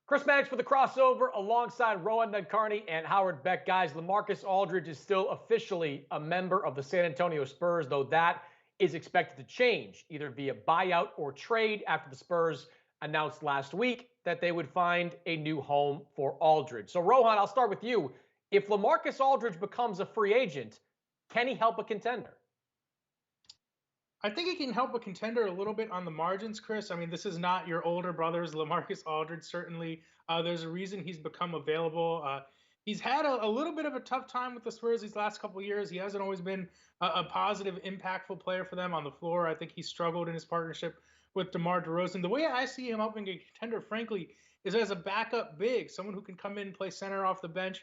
Chris Mannix for the crossover alongside Rohan Nadkarni and Howard Beck. Guys, LaMarcus Aldridge is still officially a member of the San Antonio Spurs, though that is expected to change either via buyout or trade after the Spurs announced last week that they would find a new home for Aldridge. So, Rohan, I'll start with you. If LaMarcus Aldridge becomes a free agent, can he help a contender? I think he can help a contender a little bit on the margins, Chris. I mean, this is not your older brother's LaMarcus Aldridge. Certainly, there's a reason he's become available. He's had a little bit of a tough time with the Spurs these last couple of years. He hasn't always been a positive, impactful player for them on the floor. I think he struggled in his partnership with DeMar DeRozan. The way I see him helping a contender, frankly, is as a backup big, someone who can come in and play center off the bench.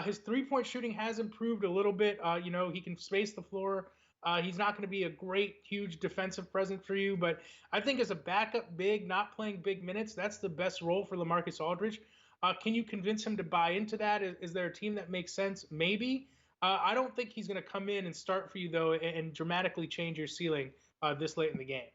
His three-point shooting has improved a little bit. He can space the floor. He's not going to be a great, huge defensive presence for you, but I think as a backup big, not playing big minutes, that's the best role for LaMarcus Aldridge. Can you convince him to buy into that? Is there a team that makes sense? Maybe. I don't think he's going to come in and start for you, though, and dramatically change your ceiling this late in the game.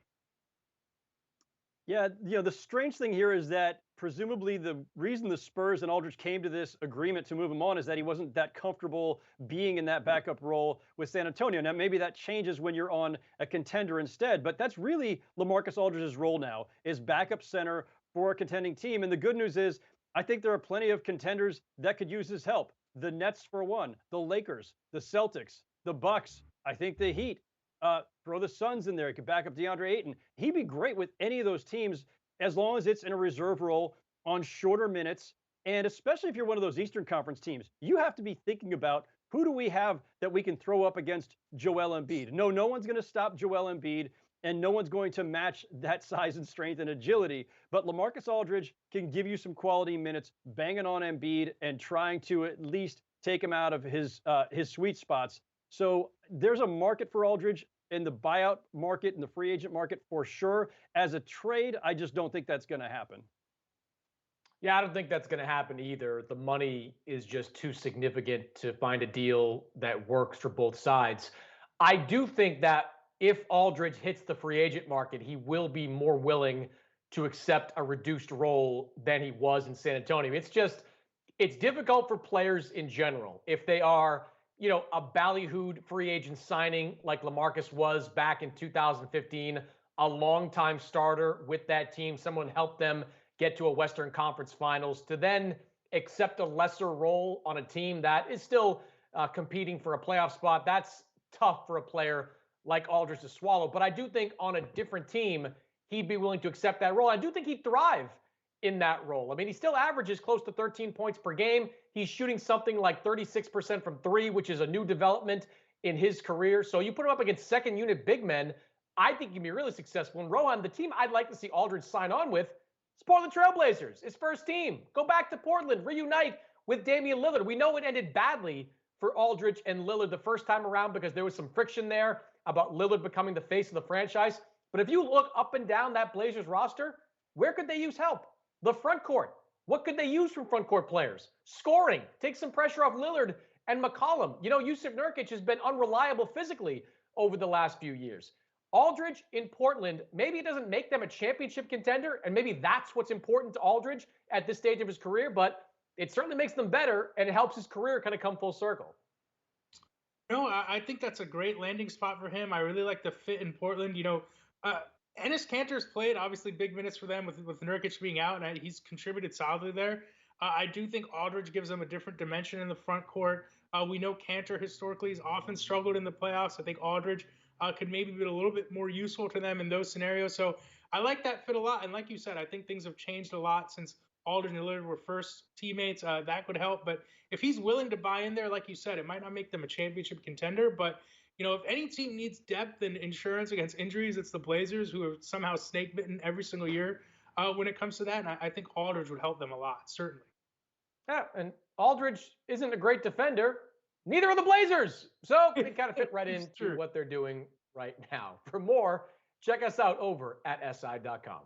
Yeah, the strange thing here is that presumably the reason the Spurs and Aldridge came to this agreement to move him on is that he wasn't that comfortable being in that backup role with San Antonio. Now, maybe that changes when you're on a contender instead, but that's really LaMarcus Aldridge's role now is backup center for a contending team. And the good news is I think there are plenty of contenders that could use his help. The Nets for one, the Lakers, the Celtics, the Bucks, I think the Heat. Throw the Suns in there. He could back up DeAndre Ayton. He'd be great with any of those teams as long as it's in a reserve role on shorter minutes. And especially if you're one of those Eastern Conference teams, you have to be thinking about who do we have that we can throw up against Joel Embiid. No one's going to stop Joel Embiid, and no one's going to match that size and strength and agility. But LaMarcus Aldridge can give you some quality minutes, banging on Embiid and trying to at least take him out of his sweet spots. So there's a market for Aldridge in the buyout market and the free agent market for sure. As a trade, I just don't think that's going to happen. Yeah, I don't think that's going to happen either. The money is just too significant to find a deal that works for both sides. I do think that if Aldridge hits the free agent market, he will be more willing to accept a reduced role than he was in San Antonio. It's difficult for players in general. If they are, a ballyhooed free agent signing like LaMarcus was back in 2015, a longtime starter with that team, someone helped them get to a Western Conference Finals, to then accept a lesser role on a team that is still competing for a playoff spot. That's tough for a player like Aldridge to swallow. But I do think on a different team, he'd be willing to accept that role. I do think he'd thrive in that role. I mean, he still averages close to 13 points per game. He's shooting something like 36% from three, which is a new development in his career. So you put him up against second unit big men, I think he can be really successful. And Rohan, the team I'd like to see Aldridge sign on with is Portland Trailblazers, his first team. Go back to Portland, reunite with Damian Lillard. We know it ended badly for Aldridge and Lillard the first time around because there was some friction there about Lillard becoming the face of the franchise. But if you look up and down that Blazers roster, where could they use help? The front court. What could they use from front court players? Scoring. Take some pressure off Lillard and McCollum. Yusuf Nurkic has been unreliable physically over the last few years. Aldridge in Portland, maybe it doesn't make them a championship contender, and maybe that's what's important to Aldridge at this stage of his career, but it certainly makes them better, and it helps his career kind of come full circle. No, I think that's a great landing spot for him. I really like the fit in Portland. Enes Kanter's played obviously big minutes for them with Nurkic being out, and he's contributed solidly there. I do think Aldridge gives them a different dimension in the front court. We know Kanter historically has often struggled in the playoffs. I think Aldridge could maybe be a little bit more useful to them in those scenarios. So I like that fit a lot. And like you said, I think things have changed a lot since Aldridge and Lillard were first teammates. That could help. But if he's willing to buy in there, like you said, it might not make them a championship contender, but if any team needs depth and insurance against injuries, it's the Blazers, who are somehow snake bitten every single year when it comes to that. And I think Aldridge would help them a lot, certainly. Yeah, and Aldridge isn't a great defender. Neither are the Blazers. So they kind of fit right into what they're doing right now. For more, check us out over at SI.com.